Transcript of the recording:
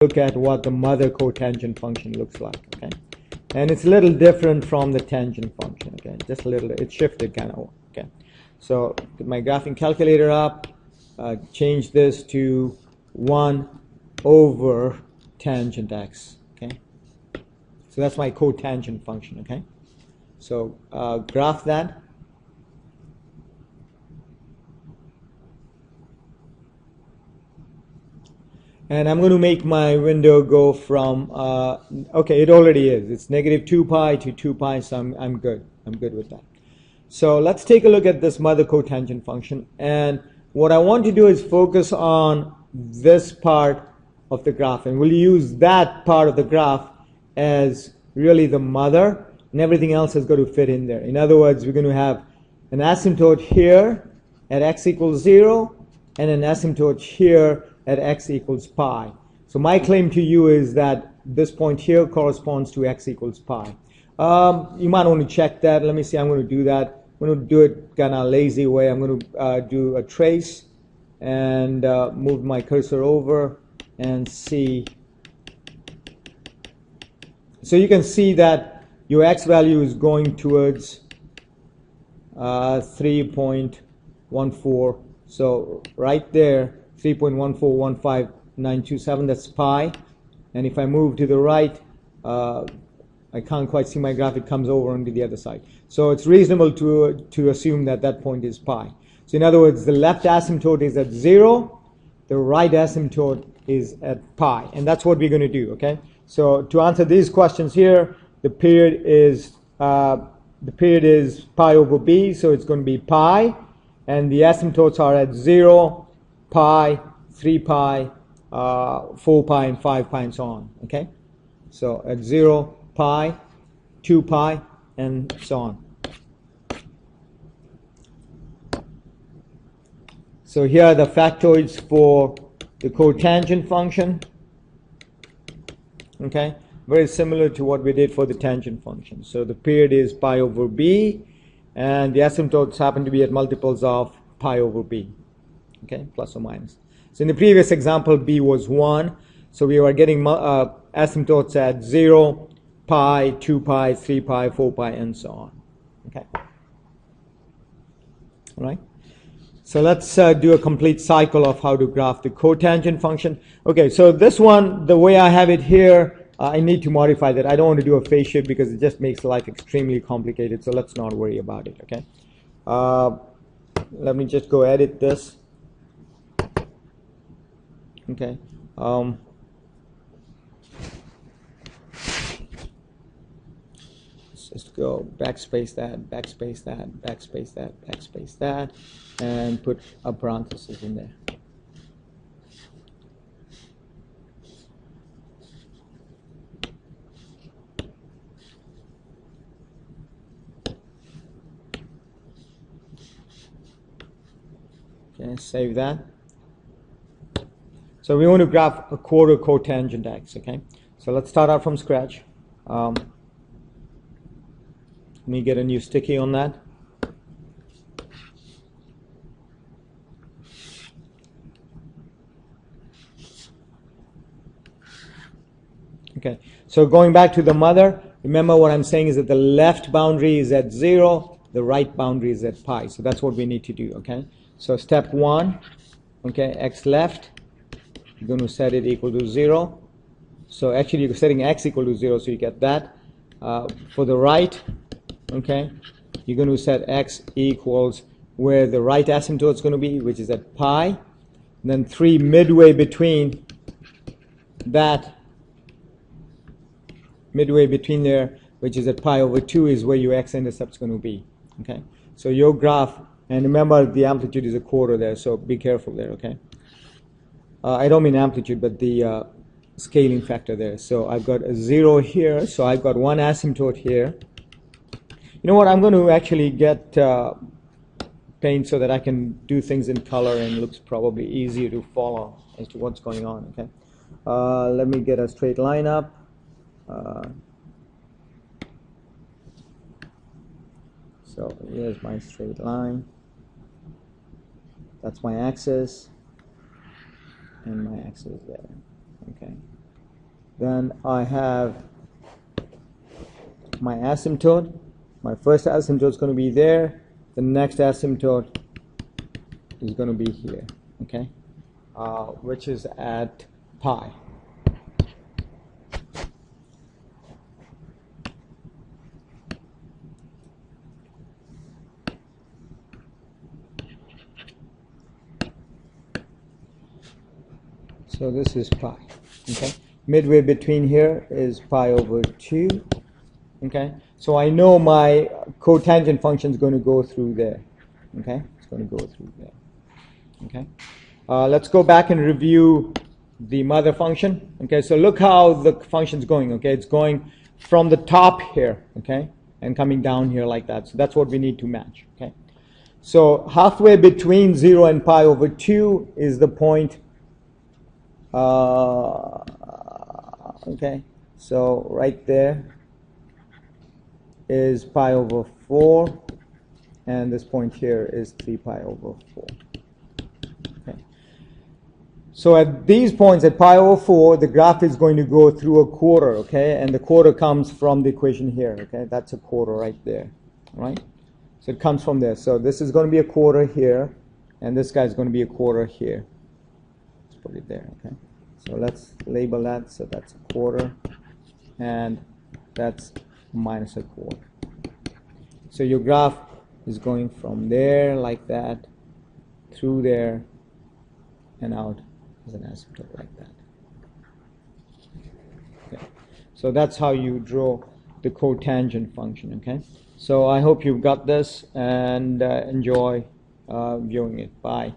look at what the mother cotangent function looks like, okay? And it's a little different from the tangent function, okay? Just a little, it shifted kind of, okay? So get my graphing calculator up, change this to 1 over tangent x, okay? So that's my cotangent function, okay? So graph that. And I'm going to make my window go from, okay, it already is. It's negative 2 pi to 2 pi, so I'm good. I'm good with that. So let's take a look at this mother cotangent function. And what I want to do is focus on this part of the graph. And we'll use that part of the graph as really the mother, and everything else has got to fit in there. In other words, we're going to have an asymptote here at x equals 0, and an asymptote here at x equals pi. So my claim to you is that this point here corresponds to x equals pi. You might want to check that. Let me see. I'm going to do that. I'm going to do it kind of lazy way. I'm going to do a trace and move my cursor over and see. So you can see that your x value is going towards 3.14. So right there, 3.1415927, that's pi. And if I move to the right, I can't quite see my graph, it comes over onto the other side. So it's reasonable to assume that that point is pi. So in other words, the left asymptote is at 0, the right asymptote is at pi. And that's what we're going to do, okay? So to answer these questions here, the period is pi over b, so it's going to be pi. And the asymptotes are at 0, pi, 3 pi, 4 pi, and 5 pi, and so on. Okay? So at 0, pi, 2 pi, and so on. So here are the factoids for the cotangent function. Okay? Very similar to what we did for the tangent function. So the period is pi over b, and the asymptotes happen to be at multiples of pi over b. Okay, plus or minus. So in the previous example, b was 1. So we were getting asymptotes at 0, pi, 2 pi, 3 pi, 4 pi, and so on. Okay. All right. So let's do a complete cycle of how to graph the cotangent function. Okay, so this one, the way I have it here, I need to modify that. I don't want to do a phase shift because it just makes life extremely complicated. So let's not worry about it. Okay. Let me just go edit this. Okay. Let's just go backspace that, backspace that, backspace that, backspace that, and put a parenthesis in there. Okay, save that. So we want to graph a quarter cotangent x, okay? So let's start out from scratch. Let me get a new sticky on that. Okay, so going back to the mother, remember what I'm saying is that the left boundary is at 0, the right boundary is at pi. So that's what we need to do, okay? So step 1, okay, x left, you're going to set it equal to 0. So actually you're setting x equal to 0, so you get that. For the right, okay, you're going to set x equals where the right asymptote is going to be, which is at pi. And then 3 midway between that, midway between there, which is at pi over 2, is where your x-intercept is going to be. Okay, so your graph, and remember the amplitude is a quarter there, so be careful there. Okay, I don't mean amplitude, but the scaling factor there. So I've got a 0 here, so I've got one asymptote here. You know what? I'm going to actually get paint so that I can do things in color, and it looks probably easier to follow as to what's going on. Okay, let me get a straight line up. So here's my straight line. That's my axis, and my axis there. Okay. Then I have my asymptote. My first asymptote is going to be there. The next asymptote is going to be here, okay, which is at pi. So this is pi, okay. Midway between here is pi over 2, okay. So I know my cotangent function is going to go through there, okay. It's going to go through there, okay. Let's go back and review the mother function, okay. So look how the function's going, okay. It's going from the top here, okay, and coming down here like that. So that's what we need to match, okay. So halfway between 0 and pi over 2 is the point. Okay, so right there is pi over 4, and this point here is 3 pi over 4. Okay. So at these points, at pi over 4, the graph is going to go through a quarter, okay, and the quarter comes from the equation here, okay, that's a quarter right there, right? So it comes from there. So this is going to be a quarter here, and this guy is going to be a quarter here. Put it there, okay. So let's label that. So that's a quarter, and that's minus a quarter. So your graph is going from there like that, through there, and out as an asymptote like that. Okay. So that's how you draw the cotangent function, okay. So I hope you've got this, and enjoy viewing it. Bye.